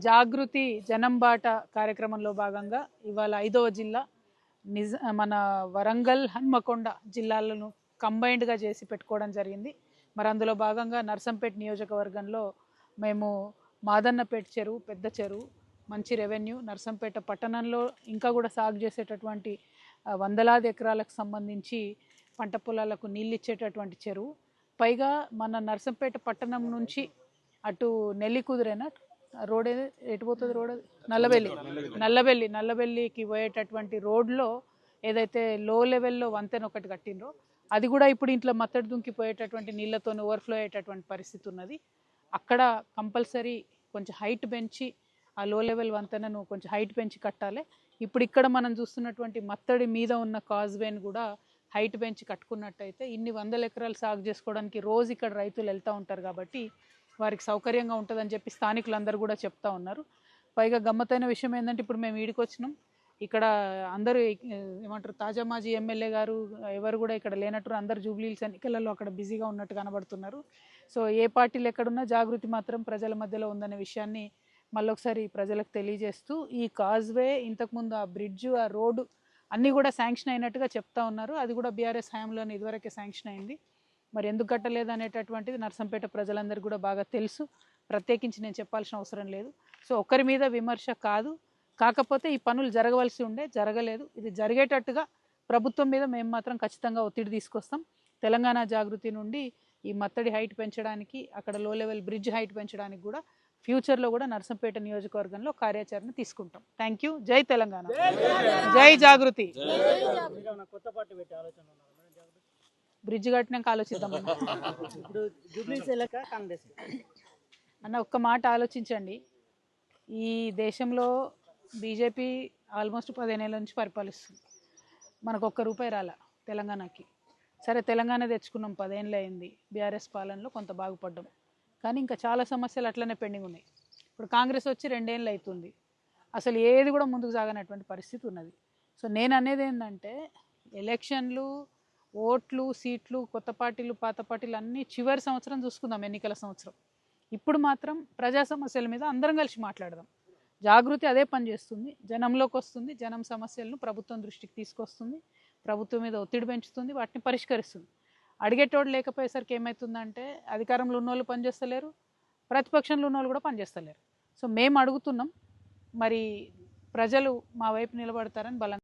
జాగృతి జనంబాట కార్యక్రమంలో భాగంగా ఇవాళ 5వ జిల్లా మన వరంగల్ హన్మకొండ జిల్లాలను కంబైన్డ్గా చేసి పెట్టుకోవడం జరిగింది. మరి అందులో భాగంగా నర్సంపేట నియోజకవర్గంలో మేము మాదన్నపేట చెరువు, పెద్ద చెరువు, మంచి రెవెన్యూ, నర్సంపేట పట్టణంలో ఇంకా కూడా సాగు చేసేటటువంటి వందలాది ఎకరాలకు సంబంధించి పంట పొలాలకు నీళ్ళు ఇచ్చేటటువంటి చెరువు. పైగా మన నర్సంపేట పట్టణం నుంచి అటు నెల్లికుదురేనా రోడ్ ఎటు పోతుంది, రోడ్ నల్లబెల్లికి పోయేటటువంటి రోడ్లో ఏదైతే లో లెవెల్లో వంతెన ఒకటి కట్టినరో అది కూడా ఇప్పుడు ఇంట్లో మత్తడి దుంకిపోయేటటువంటి నీళ్ళతో ఓవర్ఫ్లో అయ్యేటటువంటి పరిస్థితి ఉన్నది. అక్కడ కంపల్సరీ కొంచెం హైట్ పెంచి ఆ లో లెవెల్ వంతెనను కొంచెం హైట్ పెంచి కట్టాలి. ఇప్పుడు ఇక్కడ మనం చూస్తున్నటువంటి మత్తడి మీద ఉన్న కాజ్వేని కూడా హైట్ పెంచి కట్టుకున్నట్టయితే ఇన్ని వందల ఎకరాలు సాగు చేసుకోవడానికి రోజు ఇక్కడ రైతులు వెళ్తూ ఉంటారు కాబట్టి వారికి సౌకర్యంగా ఉంటుందని చెప్పి స్థానికులందరూ కూడా చెప్తా ఉన్నారు. పైగా గమ్మత్తైన విషయం ఏంటంటే ఇప్పుడు మేము ఈడికి వచ్చినాం, ఇక్కడ అందరూ ఏమంటారు తాజా మాజీ ఎమ్మెల్యే గారు ఎవరు కూడా ఇక్కడ లేనట్టు అందరు జూబ్లీహిల్స్ ఎన్నికలలో అక్కడ బిజీగా ఉన్నట్టు కనబడుతున్నారు. సో ఏ పార్టీలు ఎక్కడున్నా జాగృతి మాత్రం ప్రజల మధ్యలో ఉందనే విషయాన్ని మళ్ళొకసారి ప్రజలకు తెలియజేస్తూ ఈ కాజ్వే, ఇంతకుముందు ఆ బ్రిడ్జు, ఆ రోడ్డు అన్నీ కూడా శాంక్షన్ అయినట్టుగా చెప్తా ఉన్నారు. అది కూడా బీఆర్ఎస్ హయాంలోనే ఇదివరకే శాంక్షన్ అయింది. మరి ఎందుకు కట్టలేదు అనేటటువంటిది నర్సంపేట ప్రజలందరికీ కూడా బాగా తెలుసు, ప్రత్యేకించి నేను చెప్పాల్సిన అవసరం లేదు. సో ఒకరి మీద విమర్శ కాదు, కాకపోతే ఈ పనులు జరగవలసి ఉండే జరగలేదు. ఇది జరిగేటట్టుగా ప్రభుత్వం మీద మేము మాత్రం ఖచ్చితంగా ఒత్తిడి తీసుకొస్తాం. తెలంగాణ జాగృతి నుండి ఈ మత్తడి హైట్ పెంచడానికి, అక్కడ లో లెవెల్ బ్రిడ్జ్ హైట్ పెంచడానికి కూడా ఫ్యూచర్లో కూడా నర్సంపేట నియోజకవర్గంలో కార్యాచరణ తీసుకుంటాం. Thank you. జై తెలంగాణ, జై జాగృతి. బ్రిడ్జ్ కట్టినాక ఆలోచిద్దాం అన్న. ఒక్క మాట ఆలోచించండి, ఈ దేశంలో బీజేపీ ఆల్మోస్ట్ 15 ఏళ్ళ నుంచి పరిపాలిస్తుంది. మనకు ₹1 రాల తెలంగాణకి. సరే తెలంగాణ తెచ్చుకున్నాం, 10 ఏళ్ళు అయింది, బీఆర్ఎస్ పాలనలో కొంత బాగుపడ్డాం. కానీ ఇంకా చాలా సమస్యలు అట్లనే పెండింగ్ ఉన్నాయి. ఇప్పుడు కాంగ్రెస్ వచ్చి 2 ఏళ్ళు అవుతుంది, అసలు ఏది కూడా ముందుకు సాగనటువంటి పరిస్థితి ఉన్నది. సో నేను అనేది ఏంటంటే ఎలక్షన్లు, ఓట్లు, సీట్లు, కొత్త పార్టీలు, పాత పార్టీలు అన్నీ చివరి సంవత్సరం చూసుకుందాం, ఎన్నికల సంవత్సరం. ఇప్పుడు మాత్రం ప్రజా సమస్యల మీద అందరం కలిసి మాట్లాడదాం. జాగృతి అదే పని చేస్తుంది, జనంలోకి వస్తుంది, జనం సమస్యలను ప్రభుత్వం దృష్టికి తీసుకొస్తుంది, ప్రభుత్వం మీద ఒత్తిడి పెంచుతుంది, వాటిని పరిష్కరిస్తుంది. అడిగేటోడు లేకపోయేసరికి ఏమవుతుందంటే అధికారంలో ఉన్నోళ్ళు పనిచేస్తలేరు, ప్రతిపక్షంలో ఉన్నోళ్ళు కూడా పనిచేస్తలేరు. సో మేము అడుగుతున్నాం, మరి ప్రజలు మా వైపు నిలబడతారని బలంగా